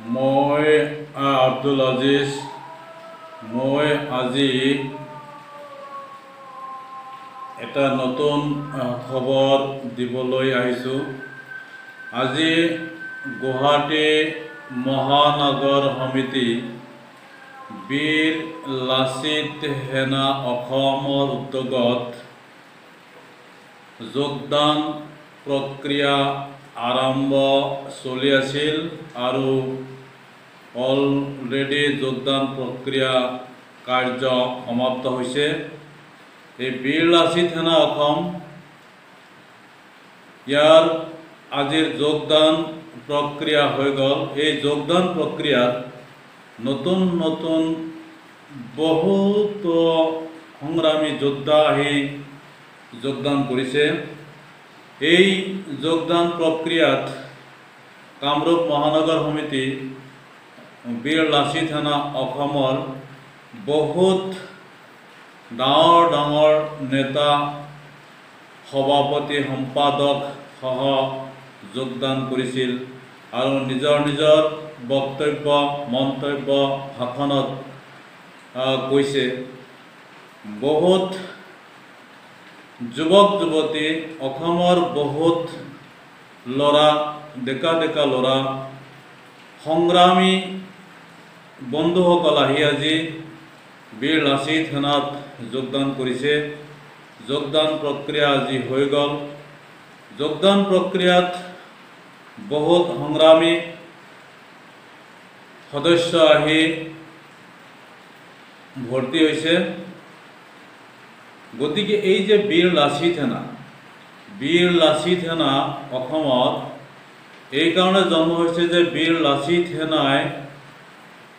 মই আব্দুল আজিজ। মই আজি এটা নতুন খবৰ দিবলৈ আহিছোঁ। আজি গুৱাহাটী মহানগৰ সমিতি বীৰ লাচিত সেনা অসমৰ উদ্যোগত যোগদান প্ৰক্ৰিয়া আৰম্ভ চলি আছিল আৰু অলৰেডি যোগদান প্ৰক্ৰিয়া কাৰ্য সমাপ্ত হৈছে। এই বীৰ লাচিত সেনা অসম ইয়াৰ আজিৰ যোগদান প্ৰক্ৰিয়া হৈ গ'ল। এই যোগদান প্ৰক্ৰিয়াত নতুন নতুন বহুতো সংগ্ৰামী যোদ্ধা আহি যোগদান কৰিছে। এই যোগদান প্ৰক্ৰিয়াত কামৰূপ মহানগৰ সমিতি বীৰ লাচিত সেনা অসমৰ বহুত ডাঙৰ ডাঙৰ নেতা, সভাপতি, সম্পাদক সহ যোগদান কৰিছিল আৰু নিজৰ নিজৰ বক্তব্য, মন্তব্য, ভাষণত কৈছে। বহুত যুৱক যুৱতী, অসমৰ বহুত ল'ৰা, ডেকা ডেকা ল'ৰা, সংগ্ৰামী বন্ধুসকল আহি আজি বীৰ লাচিত সেনাত যোগদান কৰিছে। যোগদান প্ৰক্ৰিয়া আজি হৈ গ'ল। যোগদান প্ৰক্ৰিয়াত বহুত সংগ্ৰামী সদস্য আহি ভৰ্তি হৈছে। গতিকে এই যে বীৰ লাচিত সেনা অসমত এইকাৰণে জন্ম হৈছে যে বীৰ লাচিত সেনাই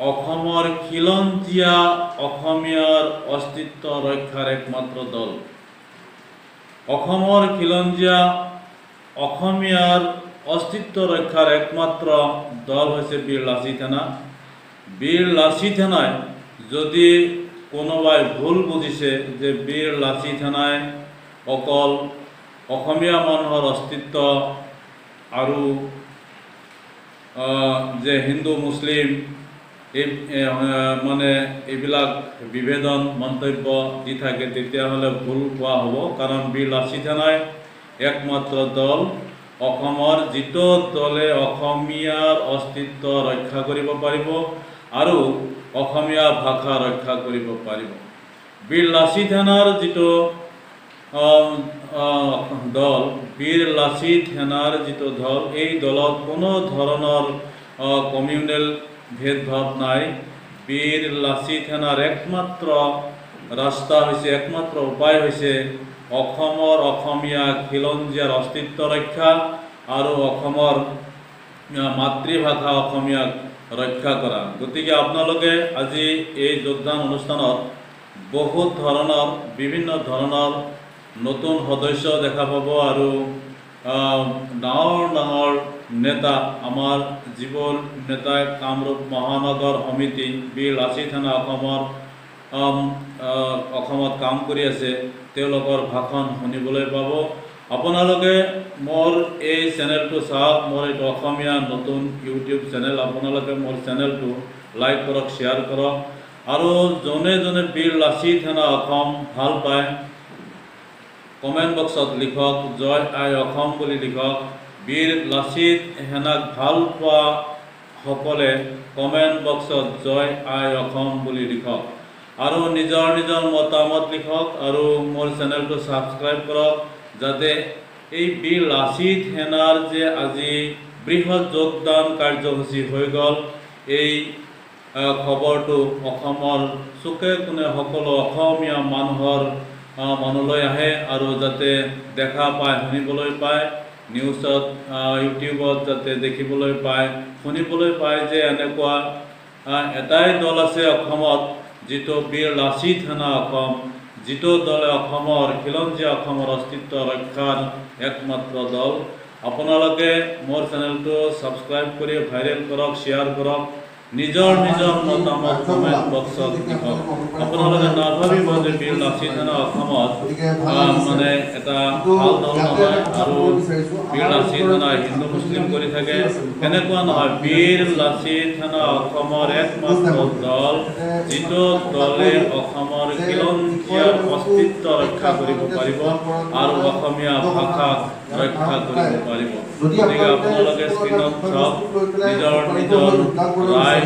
অসমৰ খিলঞ্জীয়া অসমীয়াৰ অস্তিত্ব ৰক্ষাৰ একমাত্ৰ দল। অসমৰ খিলঞ্জীয়া অসমীয়াৰ অস্তিত্ব ৰক্ষাৰ একমাত্ৰ দল হৈছে বীৰ লাচিত সেনা। বীৰ লাচিত সেনাই যদি কোনোবাই ভুল বুজিছে যে বীৰ লাচিত সেনাই অকল অসমীয়া মানুহৰ অস্তিত্ব আৰু যে হিন্দু মুছলিম মানে এইবিলাক বিভেদন মন্তব্য দি থাকে, তেতিয়াহ'লে ভুল কোৱা হ'ব। কাৰণ বীৰ লাচিত সেনাই একমাত্ৰ দল অসমৰ যিটো দলে অসমীয়াৰ অস্তিত্ব ৰক্ষা কৰিব পাৰিব আৰু অসমীয়া ভাষা ৰক্ষা কৰিব পাৰিব। বীৰ লাচিত সেনাৰ যিটো দল, বীৰ লাচিত সেনাৰ যিটো দল, এই দলত কোনো ধৰণৰ কমিউনেল ভেদভাৱ নাই। বীৰ লাচিত সেনাৰ একমাত্ৰ ৰাস্তা হৈছে, একমাত্ৰ উপায় হৈছে অসমৰ অসমীয়া খিলঞ্জীয়াৰ অস্তিত্ব ৰক্ষা আৰু অসমৰ মাতৃভাষা অসমীয়াক ৰক্ষা কৰা। গতিকে আপোনালোকে আজি এই যোগদান অনুষ্ঠানত বহুত ধৰণৰ, বিভিন্ন ধৰণৰ নতুন সদস্য দেখা পাব আৰু ডাঙৰ ডাঙৰ নেতা, আমাৰ যিবোৰ নেতাই কামৰূপ মহানগৰ সমিতি বীৰ লাচিত সেনা অসমত কাম কৰি আছে, তেওঁলোকৰ ভাষণ শুনিবলৈ পাব। আপোনালোকে মোৰ এই চেনেলটো চাওক। মোৰ এইটো অসমীয়া নতুন ইউটিউব চেনেল। আপোনালোকে মোৰ চেনেলটো লাইক কৰক, শ্বেয়াৰ কৰক আৰু যোনে যোনে বীৰ লাচিত সেনা অসম ভাল পায় কমেণ্ট বক্সত লিখক, জয় আই অসম বুলি লিখক। বীৰ লাচিত সেনাক ভাল পোৱা সকলে কমেণ্ট বক্সত জয় আই অসম বুলি লিখক আৰু নিজৰ নিজৰ মতামত লিখক আৰু মোৰ চেনেলটো ছাবস্ক্ৰাইব কৰক, যাতে এই বীৰ লাচিত সেনাৰ যে আজি বৃহৎ যোগদান কাৰ্যসূচী হৈ গ'ল, এই খবৰটো অসমৰ চুকে কোণে সকলো অসমীয়া মানুহলৈ আহে আৰু যাতে দেখা পায়, শুনিবলৈ পায়, নিউজত, ইউটিউবত যাতে দেখিবলৈ পায়, শুনিবলৈ পায় যে এনেকুৱা এটাই দল আছে অসমত, যিটো বীৰ লাচিত সেনা অসম, যিটো দলে অসমৰ খিলঞ্জীয়া অসমৰ অস্তিত্ব ৰক্ষাৰ একমাত্ৰ দল। আপোনালোকে মোৰ চেনেলটো ছাবস্ক্ৰাইব কৰি ভাইৰেল কৰক, শ্বেয়াৰ কৰক নিজৰ নিজৰ মতামত কমেণ্ট বক্সত লিখক। আপোনালোকে নাভাবিব যে বীৰ লাচিত সেনা অসমত মানে এটা ভাল দল নহয় আৰু বীৰ লাচিত সেনা হিন্দু মুছলিম কৰি থাকে, এনেকুৱা নহয়। বীৰ লাচিত সেনা অসমৰ একমাত্ৰ দল, যিটো দলে অসমৰ খিলঞ্জীয়া অস্তিত্ব ৰক্ষা কৰিব পাৰিব আৰু অসমীয়া ভাষাক ৰক্ষা কৰিব পাৰিব। গতিকে আপোনালোকে স্ক্ৰীণত চাওক, নিজৰ নিজৰ ৰায়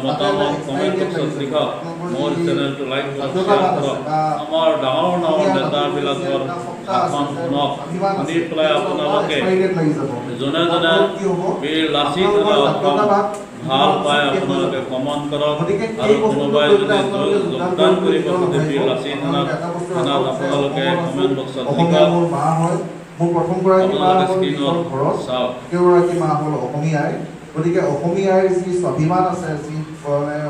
মতামত কমেণ্ট বক্সত লিখক। মোৰ চেনেলটো লাইক কৰক, শ্বেয়াৰ কৰক। আমাৰ ডাঙৰ ডাঙৰ নেতাবিলাকৰ ভাষণ শুনক, শুনি পেলাই আপোনালোকে যোনে যোনে বীৰ লাচিত সেনা অসম ভাল পায় আপোনালোকে কমেণ্ট কৰক। আৰু কোনোবাই যদি যোগদান কৰিব খোজে বীৰ লাচিত সেনাত আপোনালোকে কমেণ্ট বক্সত লিখক। মোৰ প্ৰথম গৰাকী মা চাওক, কেইগৰাকী মা হ'ল অসমীয়াই। গতিকে অসমীয়াৰ যি স্বাভিমান আছে, যি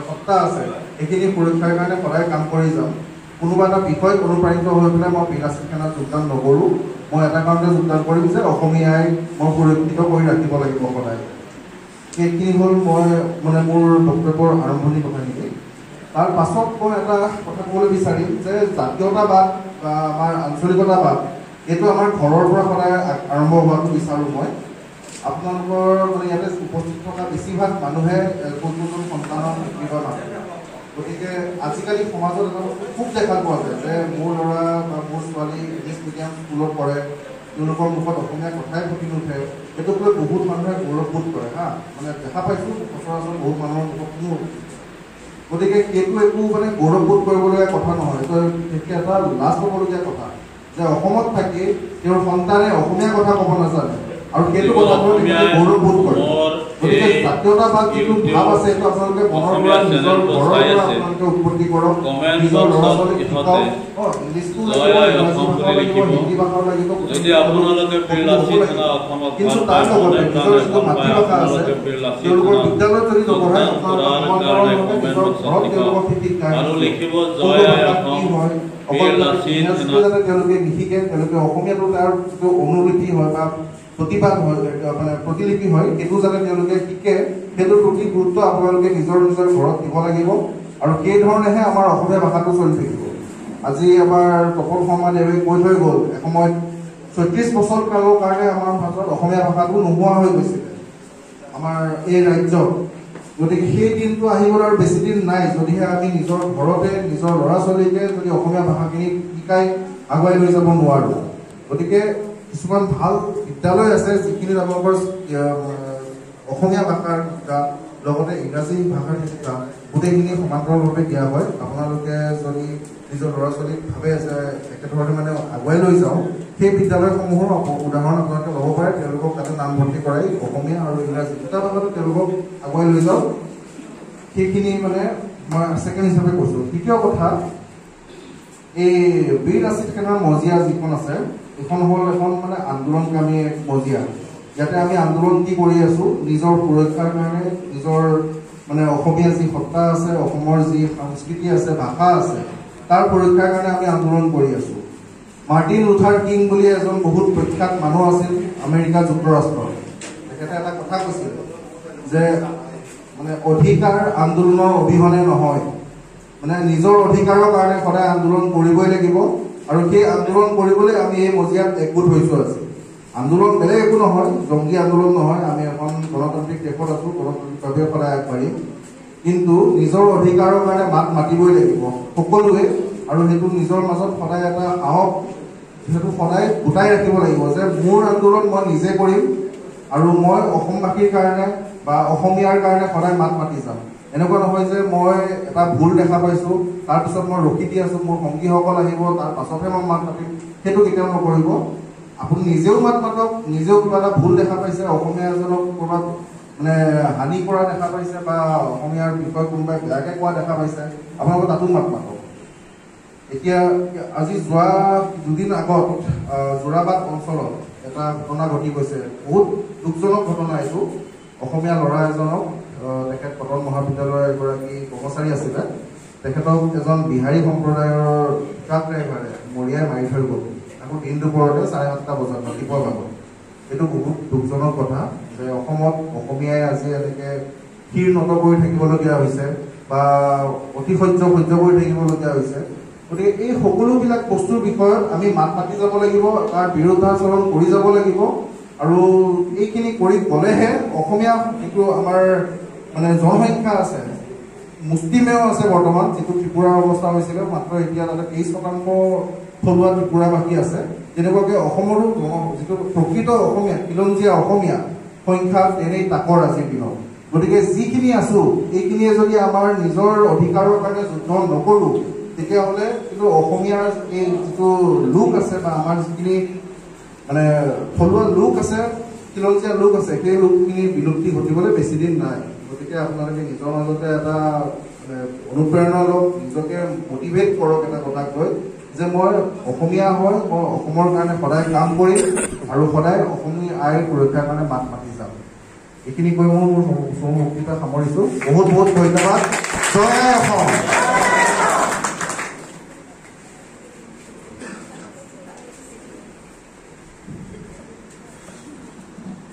সত্তা আছে, এইখিনি সুৰক্ষাৰ কাৰণে সদায় কাম কৰি যাম। কোনোবা এটা বিষয়ত অনুপ্ৰাণিত হৈ পেলাই মই বীৰ লাচিত সেনাত যোগদান নকৰোঁ। মই এটা কাৰণতে যোগদান কৰিম যে অসমীয়াই মই সুৰক্ষিত কৰি ৰাখিব লাগিব সদায়। সেইখিনি হ'ল মই মানে মোৰ বক্তব্যৰ আৰম্ভণি কথাখিনি। তাৰ পাছত মই এটা কথা ক'বলৈ বিচাৰিম যে জাতীয়তাবাদ বা আমাৰ আঞ্চলিকতাবাদ এইটো আমাৰ ঘৰৰ পৰা সদায় আৰম্ভ হোৱাটো বিচাৰোঁ মই। আপোনালোকৰ মানে ইয়াতে উপস্থিত থকা বেছিভাগ মানুহে নতুন সন্তানৰ বিবাহ নাথাকে। গতিকে আজিকালি সমাজত এটা খুব দেখা পোৱা যায় যে মোৰ ল'ৰা বা মোৰ ছোৱালী ইংলিছ মিডিয়াম স্কুলত পঢ়ে, তেওঁলোকৰ মুখত অসমীয়া কথাই ফুটি নুঠে। এইটোক লৈ বহুত মানুহে গৌৰৱবোধ কৰে হা, মানে দেখা পাইছোঁ সচৰাচৰ বহুত মানুহৰ মুখত শুনো। গতিকে সেইটো একো মানে গৌৰৱবোধ কৰিবলগীয়া কথা নহয়, এইটো বিশেষকৈ এটা লাজ পাবলগীয়া কথা যে অসমত থাকি তেওঁৰ সন্তানে অসমীয়া কথা ক'ব নাজানে আৰু সেইটো কথা গৌৰৱবোধ কৰে। গতিকে জাতীয়তাবাদ যিটো ভাৱ আছে সেইটো আপোনালোকে মনৰ পৰা নিজৰ ঘৰৰ পৰা আপোনালোকে উৎপত্তি কৰক। নিজৰ ল'ৰা ছোৱালীক শিকাওক, ইংলিছটো লাগিব, হিন্দী ভাষাও লাগিব, কিন্তু তাৰ লগতে নিজৰ যিটো মাতৃভাষা আছে তেওঁলোকৰ বিদ্যালয়ত যদি নপঢ়ায় আপোনালোকৰ নিজৰ ঘৰত তেওঁলোকক শিকায় কি হয়। অকল ইংৰাজীটো যাতে তেওঁলোকে নিশিকে, তেওঁলোকে অসমীয়াটো তাৰ যিটো অনুলিপি হয় বা প্ৰতিবাদ হয়, মানে প্ৰতিলিপি হয়, সেইটো যাতে তেওঁলোকে শিকে, সেইটোৰ প্ৰতি গুৰুত্ব আপোনালোকে নিজৰ নিজৰ ঘৰত দিব লাগিব। আৰু সেইধৰণেহে আমাৰ অসমীয়া ভাষাটো চলি থাকিব। আজি আমাৰ তপন শৰ্মাদেৱে কৈ থৈ গ'ল, এসময়ত ৩৬ বছৰ কালৰ কাৰণে আমাৰ ভাষাত অসমীয়া ভাষাটো নোহোৱা হৈ গৈছিলে আমাৰ এই ৰাজ্যত। গতিকে সেই দিনটো আহিবলৈ আৰু বেছি দিন নাই, যদিহে আমি নিজৰ ঘৰতে নিজৰ ল'ৰা ছোৱালীকে যদি অসমীয়া ভাষাখিনি শিকাই আগুৱাই লৈ যাব নোৱাৰোঁ। গতিকে কিছুমান ভাল বিদ্যালয় আছে যিখিনি আপোনালোকৰ অসমীয়া ভাষাৰ শিক্ষা লগতে ইংৰাজী ভাষাৰ শিক্ষা গোটেইখিনি সমান্তৰালভাৱে দিয়া হয়। আপোনালোকে যদি নিজৰ ল'ৰা ছোৱালীক ভাবে যে একেধৰণে মানে আগুৱাই লৈ যাওঁ, সেই বিদ্যালয়সমূহৰ উদাহৰণ আপোনালোকে ল'ব পাৰে। তেওঁলোকক তাতে নামভৰ্তি কৰাই অসমীয়া আৰু ইংৰাজী দুটা ভাষাটো তেওঁলোকক আগুৱাই লৈ যাওঁ, সেইখিনি মানে মই ছেকেণ্ড হিচাপে কৈছোঁ। তৃতীয় কথা, এই বীৰ লাচিত সেনাৰ মজিয়া যিখন আছে, এইখন হ'ল এখন মানে আন্দোলনকামী এক মজিয়া। ইয়াতে আমি আন্দোলন কি কৰি আছোঁ, নিজৰ সুৰক্ষাৰ কাৰণে, নিজৰ মানে অসমীয়া যি সত্তা আছে, অসমৰ যি সংস্কৃতি আছে, ভাষা আছে, তাৰ সুৰক্ষাৰ কাৰণে আমি আন্দোলন কৰি আছোঁ। মাৰ্টিন লুথাৰ কিং বুলি এজন বহুত প্ৰখ্যাত মানুহ আছিল আমেৰিকা যুক্তৰাষ্ট্ৰৰ। তেখেতে এটা কথা কৈছিল যে মানে অধিকাৰ আন্দোলনৰ অবিহনে নহয়, মানে নিজৰ অধিকাৰৰ কাৰণে সদায় আন্দোলন কৰিবই লাগিব। আৰু সেই আন্দোলন কৰিবলৈ আমি এই মজিয়াত একগোট হৈছোঁ আজি। আন্দোলন বেলেগ একো নহয়, জংগী আন্দোলন নহয়। আমি এখন গণতান্ত্ৰিক দেশত আছোঁ, গণতান্ত্ৰিকভাৱে সদায় আগবাঢ়িম, কিন্তু নিজৰ অধিকাৰৰ কাৰণে মাত মাতিবই লাগিব সকলোৱে। আৰু সেইটো নিজৰ মাজত সদায় এটা সাহস, সেইটো সদায় গোটাই ৰাখিব লাগিব যে মোৰ আন্দোলন মই নিজে কৰিম আৰু মই অসমবাসীৰ কাৰণে বা অসমীয়াৰ কাৰণে সদায় মাত মাতি যাম। এনেকুৱা নহয় যে মই এটা ভুল দেখা পাইছোঁ, তাৰপিছত মই ৰখি দি আছোঁ, মোৰ সংগীসকল আহিব, তাৰ পাছতহে মই মাত মাতিম, সেইটো কেতিয়াও নকৰিব। আপুনি নিজেও মাত মাতক, নিজেও কিবা এটা ভুল দেখা পাইছে, অসমীয়া এজনক ক'ৰবাত মানে হানি কৰা দেখা পাইছে বা অসমীয়াৰ বিষয়ে কোনোবাই বেয়াকৈ কোৱা দেখা পাইছে, আপোনালোকে তাতো মাত মাতক। এতিয়া আজি যোৱা দুদিন আগত যোৰাবাট অঞ্চলত এটা ঘটনা ঘটি গৈছে, বহুত দুখজনক ঘটনা এইটো। অসমীয়া ল'ৰা এজনক, তেখেত কটন মহাবিদ্যালয়ৰ এগৰাকী কৰ্মচাৰী আছিলে, তেখেতক এজন বিহাৰী সম্প্ৰদায়ৰ ট্ৰাক ড্ৰাইভাৰে মৰিয়াই মাৰি থৈ গ'ল, আকৌ দিন দুপৰতে 7:30 বজাত ৰাতিপুৱা ভাগত। এইটো বহুত দুখজনক কথা যে অসমত অসমীয়াই আজি এনেকৈ ক্ষীৰ নত কৰি থাকিবলগীয়া হৈছে বা অতি সহ্য কৰি থাকিবলগীয়া হৈছে। গতিকে এই সকলোবিলাক বস্তুৰ বিষয়ত আমি মাত মাতি যাব লাগিব, তাৰ বিৰুদ্ধাচৰণ কৰি যাব লাগিব আৰু এইখিনি কৰি গ'লেহে অসমীয়া যিটো আমাৰ মানে জনসংখ্যা আছে, মুষ্টিমেয় আছে বৰ্তমান, যিটো ত্ৰিপুৰাৰ অৱস্থা হৈছিলে, মাত্ৰ এতিয়া তাতে 23% থলুৱা ত্ৰিপুৰা বাকী আছে। তেনেকুৱাকৈ অসমৰো যিটো প্ৰকৃত অসমীয়া, খিলঞ্জীয়া অসমীয়া সংখ্যা তেনেই তাকৰ আজিৰ দিনত। গতিকে যিখিনি আছো এইখিনিয়ে যদি আমাৰ নিজৰ অধিকাৰৰ কাৰণে যুদ্ধ নকৰোঁ, তেতিয়াহ'লে কিন্তু অসমীয়াৰ এই যিটো লোক আছে বা আমাৰ যিখিনি মানে থলুৱা লোক আছে, খিলঞ্জীয়া লোক আছে, সেই লোকখিনি বিলুপ্তি ঘটিবলৈ বেছি দিন নাই। গতিকে আপোনালোকে নিজৰ মাজতে এটা অনুপ্ৰেৰণা লওক, নিজকে মটিভেট কৰক এটা কথা কৈ যে মই অসমীয়া হয়, মই অসমৰ কাৰণে সদায় কাম কৰিম আৰু সদায় অসমীয়া আইৰ সুৰক্ষাৰ কাৰণে মাত মাতি যাম। এইখিনি কৈ মোৰ বক্তৃতা সামৰিছোঁ। বহুত বহুত ধন্যবাদ। জয় আই অসম।